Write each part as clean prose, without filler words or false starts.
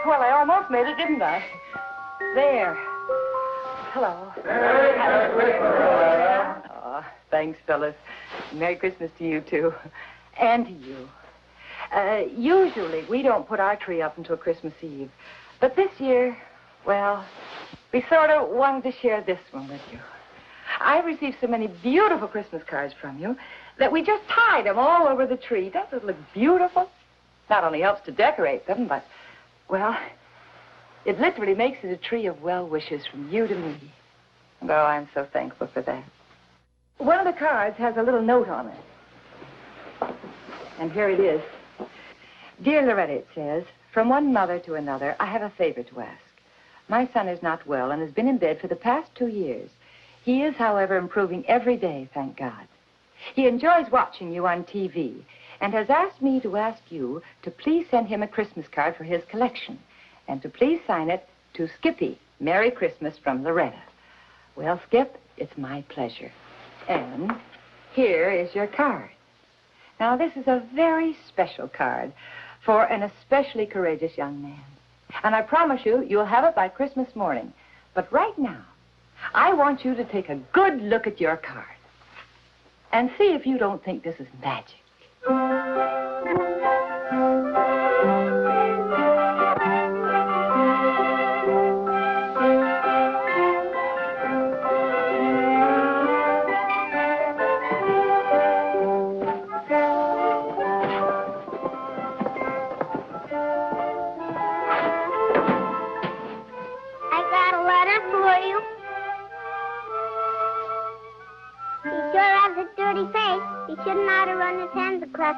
Well, I almost made it, didn't I? There. Hello. Merry Christmas, Loretta. Oh, thanks, fellas. Merry Christmas to you, too. And to you. Usually, we don't put our tree up until Christmas Eve. But this year, well, we sort of wanted to share this one with you. I received so many beautiful Christmas cards from you that we just tied them all over the tree. Doesn't it look beautiful? Not only helps to decorate them, but, well, it literally makes it a tree of well wishes from you to me. And, oh, I'm so thankful for that. One of the cards has a little note on it. And here it is. Dear Loretta, it says, from one mother to another, I have a favor to ask. My son is not well and has been in bed for the past 2 years. He is, however, improving every day, thank God. He enjoys watching you on TV and has asked me to ask you to please send him a Christmas card for his collection and to please sign it to Skippy, Merry Christmas from Loretta. Well, Skip, it's my pleasure. And here is your card. Now, this is a very special card for an especially courageous young man. And I promise you, you'll have it by Christmas morning. But right now, I want you to take a good look at your card and see if you don't think this is magic.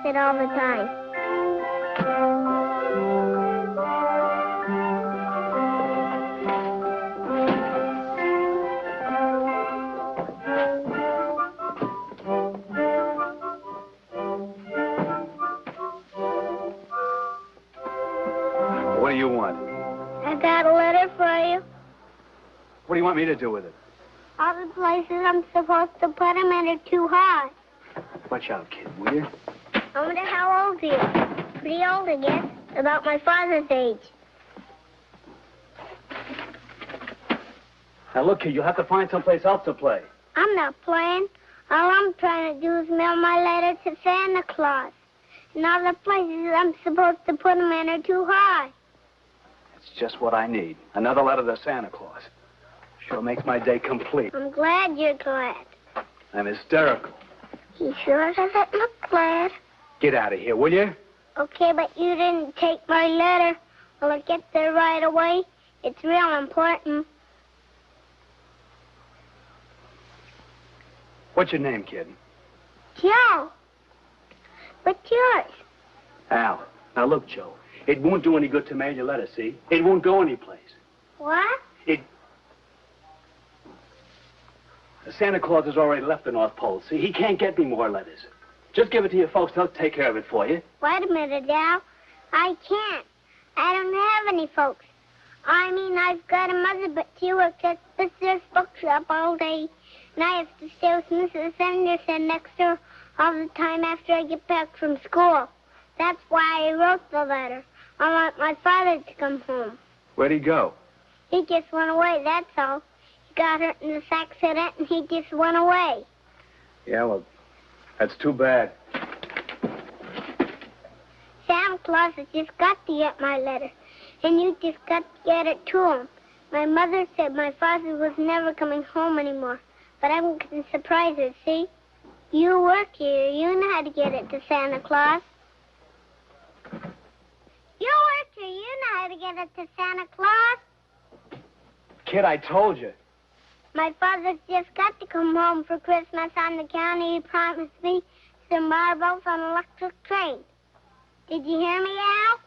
It all the time. What do you want? I got a letter for you. What do you want me to do with it? All the places I'm supposed to put them in are too high. Watch out, kid, will you? I wonder how old he is. Pretty old, I guess. About my father's age. Now, look, kid, you'll have to find someplace else to play. I'm not playing. All I'm trying to do is mail my letter to Santa Claus. And all the places I'm supposed to put them in are too high. That's just what I need. Another letter to Santa Claus. Sure makes my day complete. I'm glad you're glad. I'm hysterical. He sure doesn't look glad. Get out of here, will you? Okay, but you didn't take my letter. Will it get there right away? It's real important. What's your name, kid? Joe. What's yours? Al. Now, look, Joe. It won't do any good to mail your letter, see? It won't go anyplace. What? Santa Claus has already left the North Pole, see? He can't get me more letters. Just give it to your folks. They'll take care of it for you. Wait a minute, Al. I can't. I don't have any folks. I mean, I've got a mother, but she works at this bookshop all day. And I have to stay with Mrs. Anderson next door all the time after I get back from school. That's why I wrote the letter. I want my father to come home. Where'd he go? He just went away, that's all. He got hurt in this accident, and he just went away. Yeah, well, that's too bad. Santa Claus has just got to get my letter, and you just got to get it to him. My mother said my father was never coming home anymore, but I'm going to surprise her, see? You work here. You know how to get it to Santa Claus. You work here. You know how to get it to Santa Claus. Kid, I told you. My father's just got to come home for Christmas on the county. He promised me some marbles on an electric train. Did you hear me, Al?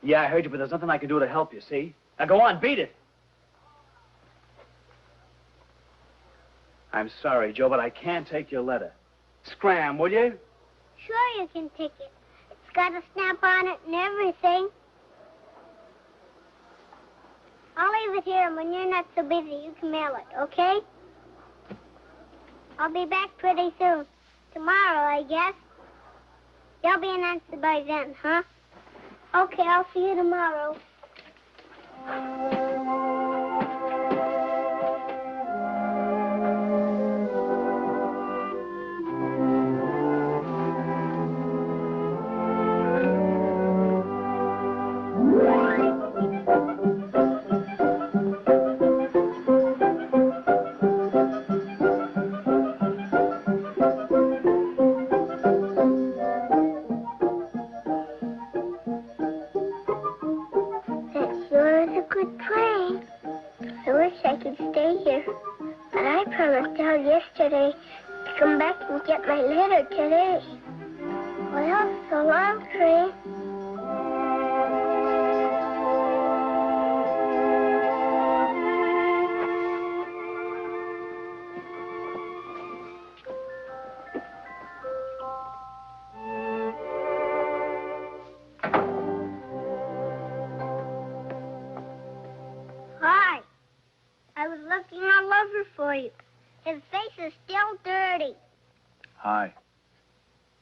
Yeah, I heard you, but there's nothing I can do to help you, see? Now go on, beat it. I'm sorry, Joe, but I can't take your letter. Scram, will you? Sure you can take it. It's got a stamp on it and everything. I'll leave it here, and when you're not so busy, you can mail it, okay? I'll be back pretty soon. Tomorrow, I guess. There'll be an answer by then, huh? Okay, I'll see you tomorrow.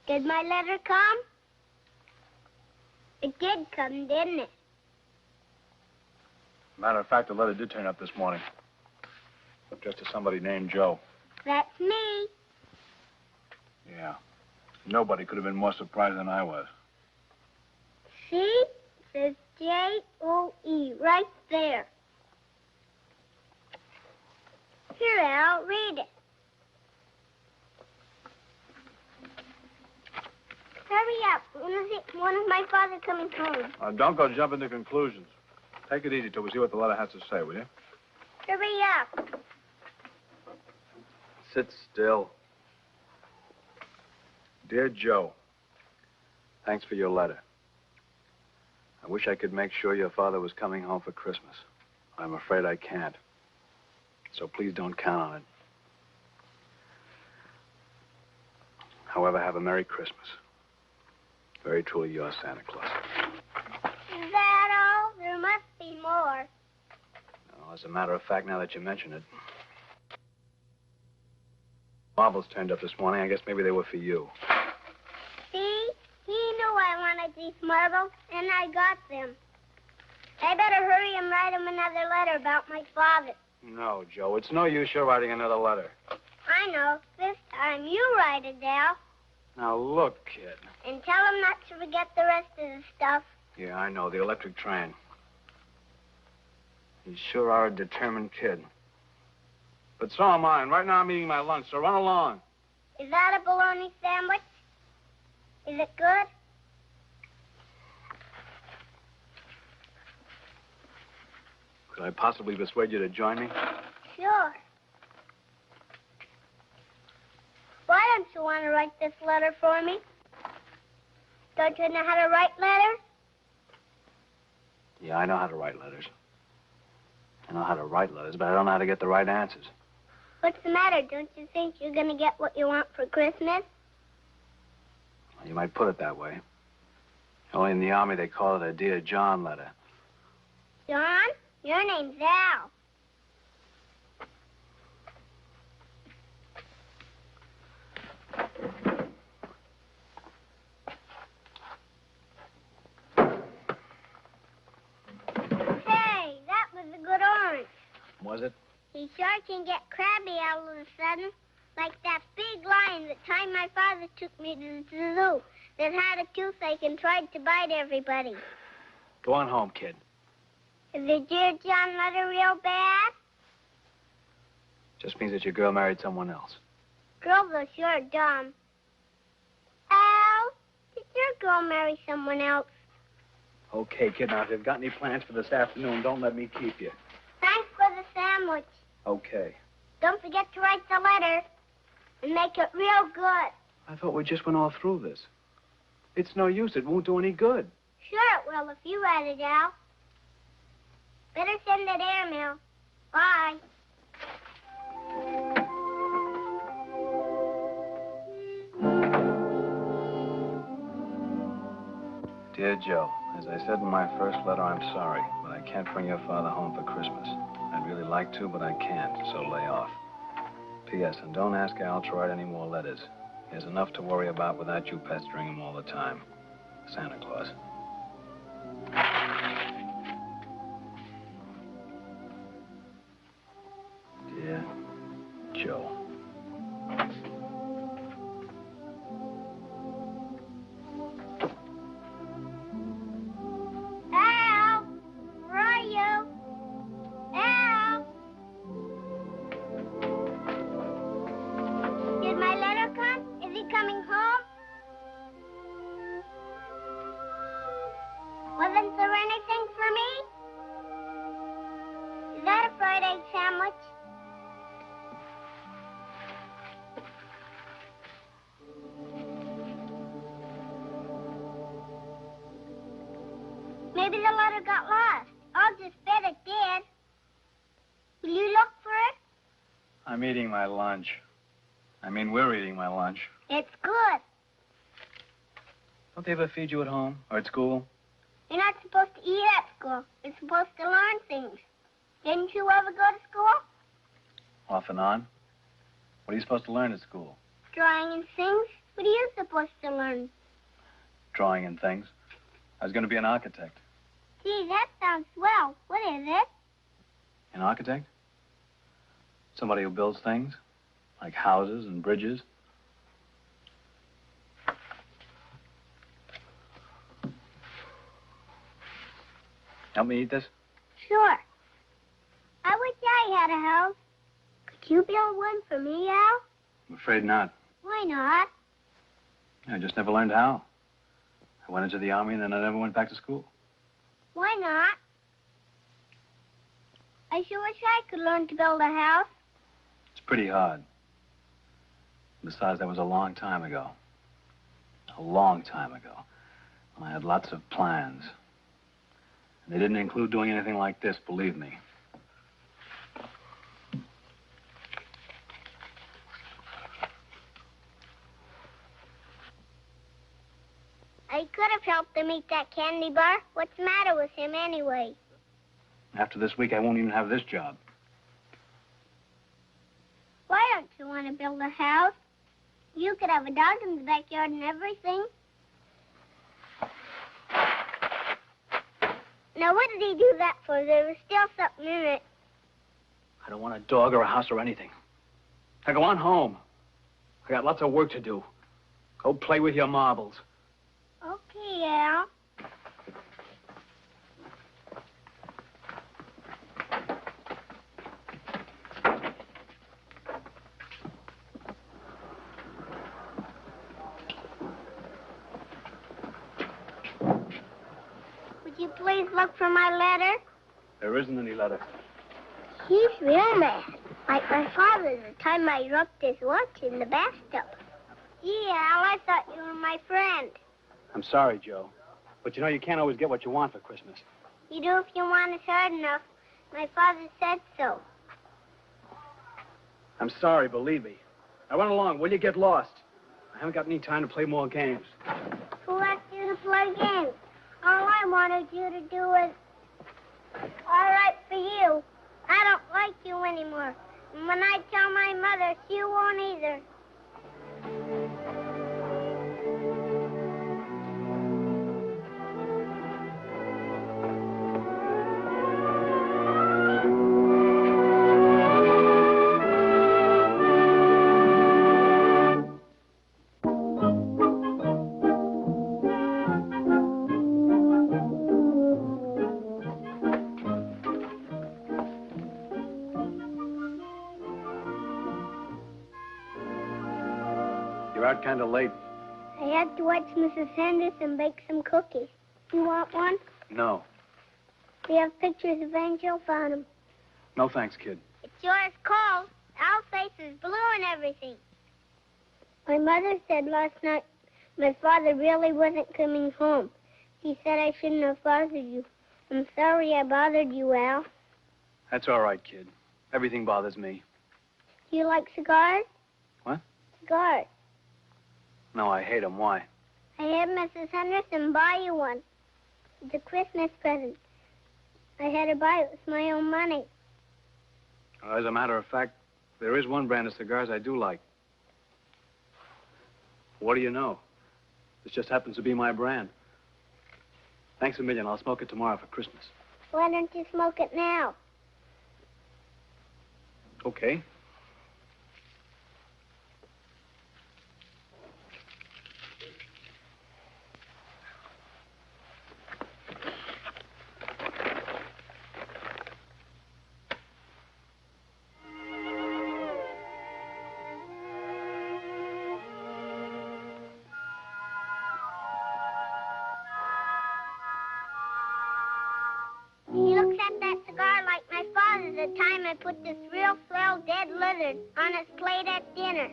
Did my letter come? It did come, didn't it? Matter of fact, the letter did turn up this morning. Just to somebody named Joe. That's me. Yeah. Nobody could have been more surprised than I was. See? It says J-O-E right there. Here, Al, read it. Hurry up. When is my father coming home? Don't go jumping to conclusions. Take it easy till we see what the letter has to say, will you? Hurry up. Sit still. Dear Joe, thanks for your letter. I wish I could make sure your father was coming home for Christmas. I'm afraid I can't. So please don't count on it. However, have a Merry Christmas. Very truly yours, Santa Claus. Is that all? There must be more. Well, as a matter of fact, now that you mention it, marbles turned up this morning. I guess maybe they were for you. See? He knew I wanted these marbles, and I got them. I better hurry and write him another letter about my father. No, Joe, it's no use you're writing another letter. I know. This time you write it, Al. Now, look, kid. And tell him not to forget the rest of the stuff. Yeah, I know, the electric train. You sure are a determined kid. But so am I, and right now I'm eating my lunch, so run along. Is that a bologna sandwich? Is it good? Could I possibly persuade you to join me? Sure. Why don't you want to write this letter for me? Don't you know how to write letters? Yeah, I know how to write letters. I know how to write letters, but I don't know how to get the right answers. What's the matter? Don't you think you're going to get what you want for Christmas? Well, you might put it that way. Only in the Army they call it a Dear John letter. John? Your name's Al. Hey, that was a good orange. Was it? He sure can get crabby all of a sudden. Like that big lion the time my father took me to the zoo that had a toothache and tried to bite everybody. Go on home, kid. Is the Dear John letter real bad? Just means that your girl married someone else. Girls are sure dumb. Al, did your girl marry someone else? Okay, kid, now if you've got any plans for this afternoon, don't let me keep you. Thanks for the sandwich. Okay. Don't forget to write the letter and make it real good. I thought we just went all through this. It's no use. It won't do any good. Sure it will if you write it, Al. Better send it airmail. Bye. Dear Joe, as I said in my first letter, I'm sorry, but I can't bring your father home for Christmas. I'd really like to, but I can't, so lay off. P.S. And don't ask Al to write any more letters. He has enough to worry about without you pestering him all the time. Santa Claus. coming home? Wasn't there anything for me? Is that a fried egg sandwich? Maybe the letter got lost. I'll just bet it did. Will you look for it? I'm eating my lunch. I mean, we're eating my lunch. It's good. Don't they ever feed you at home or at school? You're not supposed to eat at school. You're supposed to learn things. Didn't you ever go to school? Off and on. What are you supposed to learn at school? Drawing and things. What are you supposed to learn? Drawing and things. I was going to be an architect. Gee, that sounds swell. What is it? An architect? Somebody who builds things, like houses and bridges. Help me eat this? Sure. I wish I had a house. Could you build one for me, Al? I'm afraid not. Why not? I just never learned how. I went into the army and then I never went back to school. Why not? I sure wish I could learn to build a house. It's pretty hard. Besides, that was a long time ago. A long time ago. When I had lots of plans. And they didn't include doing anything like this, believe me. I could have helped him eat that candy bar. What's the matter with him anyway? After this week, I won't even have this job. Why don't you want to build a house? You could have a dog in the backyard and everything. Now, what did he do that for? There was still something in it. I don't want a dog or a house or anything. Now go on home. I got lots of work to do. Go play with your marbles. Okay, Al. Would you please look for my letter? There isn't any letter. He's real mad. Like my father the time I rubbed his lunch in the bathtub. Gee, Al, I thought you were my friend. I'm sorry, Joe. But you know you can't always get what you want for Christmas. You do if you want it hard enough. My father said so. I'm sorry, believe me. Now run along. Will you get lost? I haven't got any time to play more games. Who asked you to play games? All I wanted you to do was all right for you. I don't like you anymore. And when I tell my mother, she won't either. You're out kind of late. I had Dwights Mrs. Henderson bake some cookies. You want one? No. We have pictures of Angelo on them. No thanks, kid. It's yours cold. Al's face is blue and everything. My mother said last night my father really wasn't coming home. He said I shouldn't have bothered you. I'm sorry I bothered you, Al. That's all right, kid. Everything bothers me. Do you like cigars? What? Cigars. No, I hate them. Why? I had Mrs. Henderson buy you one. It's a Christmas present. I had to buy it with my own money. As a matter of fact, there is one brand of cigars I do like. What do you know? This just happens to be my brand. Thanks a million. I'll smoke it tomorrow for Christmas. Why don't you smoke it now? Okay. the time I put this real swell dead lizard on his plate at dinner.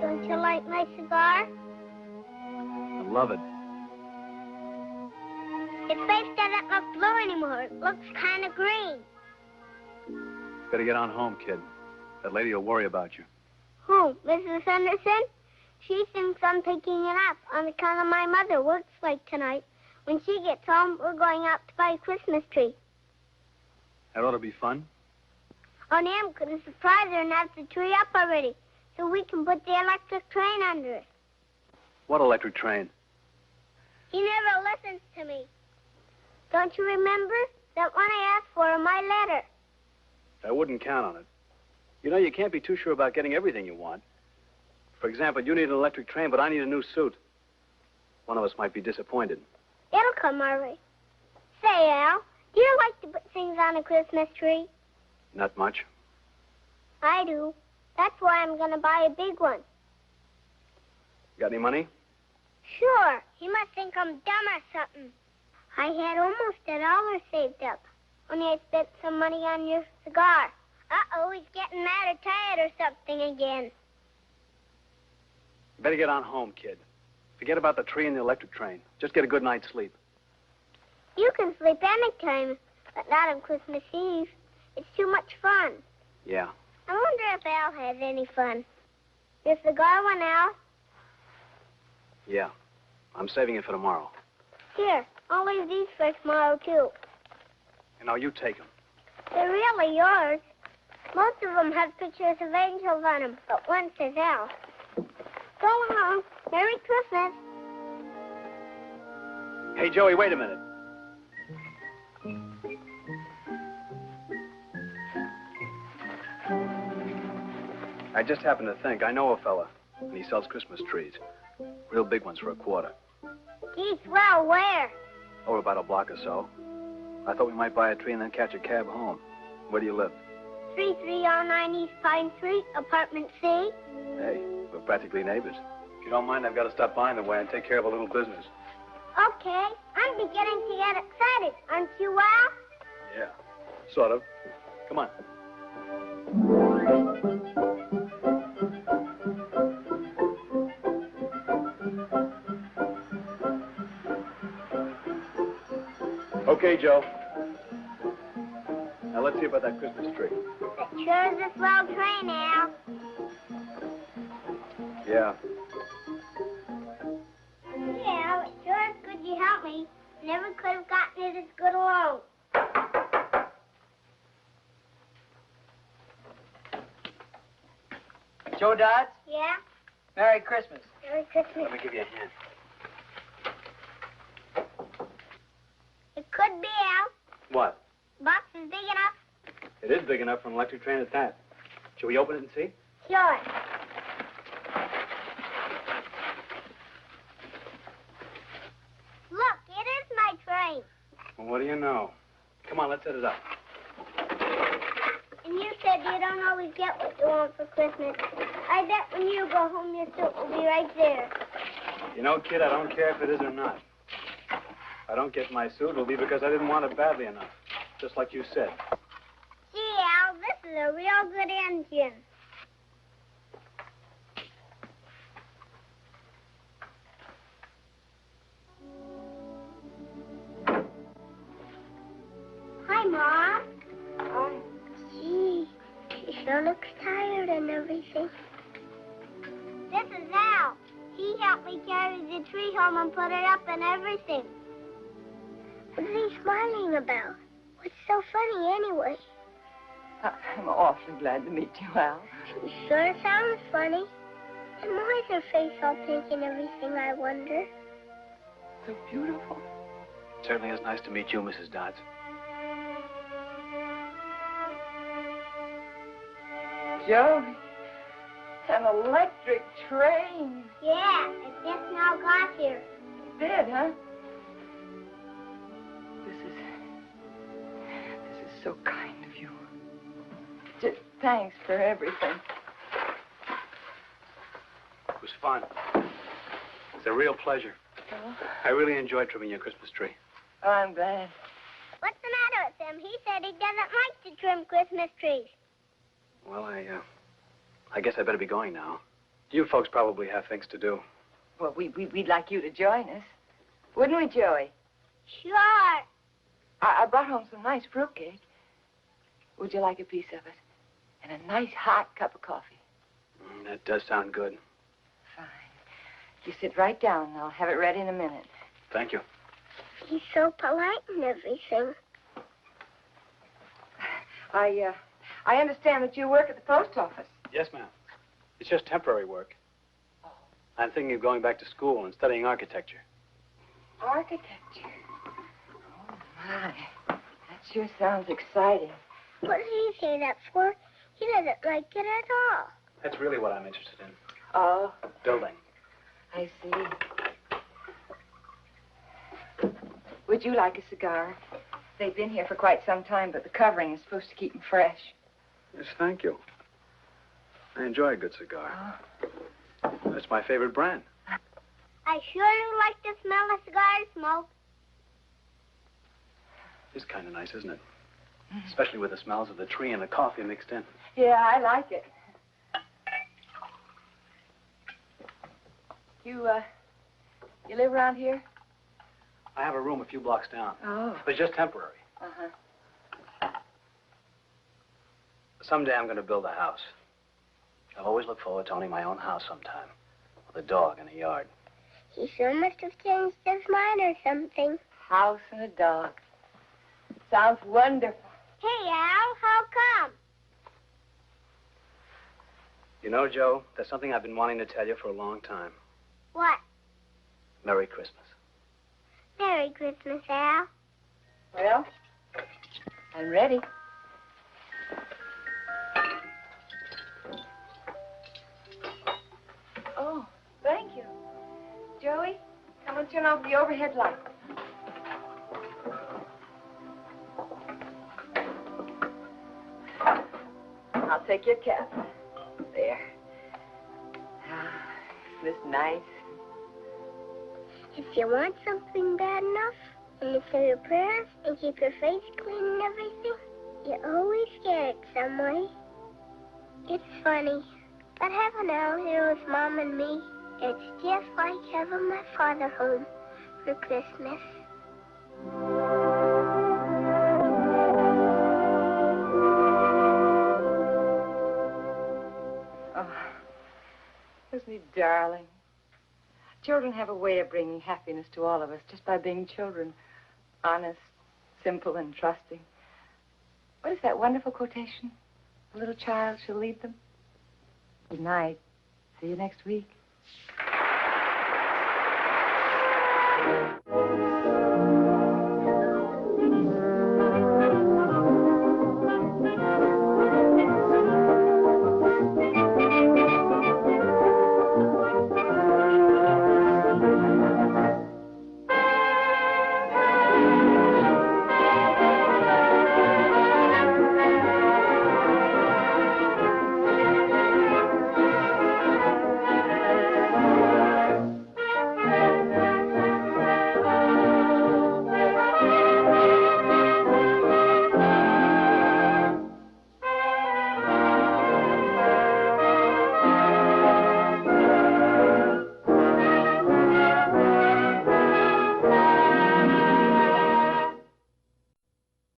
Don't you like my cigar? I love it. Its face doesn't look blue anymore. It looks kind of green. Better get on home, kid. That lady will worry about you. Who, Mrs. Henderson? She thinks I'm picking it up on account of my mother works late tonight. When she gets home, we're going out to buy a Christmas tree. That ought to be fun. Only I'm going to surprise her and have the tree up already, so we can put the electric train under it. What electric train? He never listens to me. Don't you remember that one I asked for in my letter? I wouldn't count on it. You know, you can't be too sure about getting everything you want. For example, you need an electric train, but I need a new suit. One of us might be disappointed. It'll come all right. Say, Al, do you like to put things on a Christmas tree? Not much. I do. That's why I'm going to buy a big one. Got any money? Sure. He must think I'm dumb or something. I had almost $1 saved up. Only I spent some money on your cigar. Uh-oh, he's getting mad or tired or something again. Better get on home, kid. Forget about the tree and the electric train. Just get a good night's sleep. You can sleep any time, but not on Christmas Eve. It's too much fun. Yeah. I wonder if Al has any fun. Your cigar one, Al? Yeah. I'm saving it for tomorrow. Here, I'll leave these for tomorrow, too. You know, you take them. They're really yours. Most of them have pictures of angels on them, but one says Al. So long. Merry Christmas. Hey, Joey, wait a minute. I just happened to think, I know a fella, and he sells Christmas trees. Real big ones for $25. Geez, well, where? Oh, about a block or so. I thought we might buy a tree and then catch a cab home. Where do you live? 3309 East Pine Street, Apartment C. Hey, we're practically neighbors. If you don't mind, I've got to stop by in the way and take care of a little business. Okay. I'm beginning to get excited. Aren't you, Al? Yeah, sort of. Come on. Okay, Joe. Now let's see about that Christmas tree. It sure is a swell train, Al. Yeah. Yeah, it sure is good you helped me. Never could have gotten it as good alone. Joe Dodds, Yeah? Merry Christmas. Merry Christmas. Let me give you a hand. It could be, Al. What? The box is big enough. It is big enough for an electric train at that. Shall we open it and see? Sure. Look, it is my train. Well, what do you know? Come on, let's set it up. And you said you don't always get what you want for Christmas. I bet when you go home, your suit will be right there. You know, kid, I don't care if it is or not. If I don't get my suit, it'll be because I didn't want it badly enough. Just like you said. Gee, Al, this is a real good engine. Hi, Mom. Hi. Gee, she sure looks tired and everything. This is Al. He helped me carry the tree home and put it up and everything. What is he smiling about? What's so funny anyway? I'm awfully glad to meet you, Al. She sure sounds funny. And why is her face all pink and everything, I wonder? So beautiful. It certainly is nice to meet you, Mrs. Dodds. Joe, an electric train. Yeah, it just now got here. It did, huh? This is so kind of you. Just thanks for everything. It was fun. It's a real pleasure. Oh. I really enjoyed trimming your Christmas tree. Oh, I'm glad. What's the matter with him? He said he doesn't like to trim Christmas trees. Well, I guess I better be going now. You folks probably have things to do. Well, we'd like you to join us. Wouldn't we, Joey? Sure. I brought home some nice fruitcake. Would you like a piece of it? And a nice hot cup of coffee. That does sound good. Fine. You sit right down and I'll have it ready in a minute. Thank you. He's so polite and everything. I understand that you work at the post office. Yes, ma'am. It's just temporary work. Oh. I'm thinking of going back to school and studying architecture. Architecture? Oh, my. That sure sounds exciting. What did he say that for? He doesn't like it at all. That's really what I'm interested in. Oh. Building. I see. Would you like a cigar? They've been here for quite some time, but the covering is supposed to keep them fresh. Yes, thank you. I enjoy a good cigar. Oh. That's my favorite brand. I sure do like the smell of cigar smoke. It's kind of nice, isn't it? Especially with the smells of the tree and the coffee mixed in. Yeah, I like it. You live around here? I have a room a few blocks down. Oh. But it's just temporary. Uh-huh. Someday I'm going to build a house. I've always looked forward to owning my own house sometime. With a dog and a yard. He sure must have changed his mind or something. House and a dog. Sounds wonderful. Hey, Al, how come? You know, Joe, there's something I've been wanting to tell you for a long time. What? Merry Christmas. Merry Christmas, Al. Well, I'm ready. Oh, thank you. Joey, come and turn off the overhead light. I'll take your cap. There. Isn't this nice? If you want something bad enough, and you say your prayers and keep your face clean and everything, you always get it some way. It's funny, but having Al here with Mom and me, it's just like having my father home for Christmas. Oh, isn't he darling? Children have a way of bringing happiness to all of us just by being children. Honest, simple, and trusting. What is that wonderful quotation? A little child shall lead them. Good night. See you next week.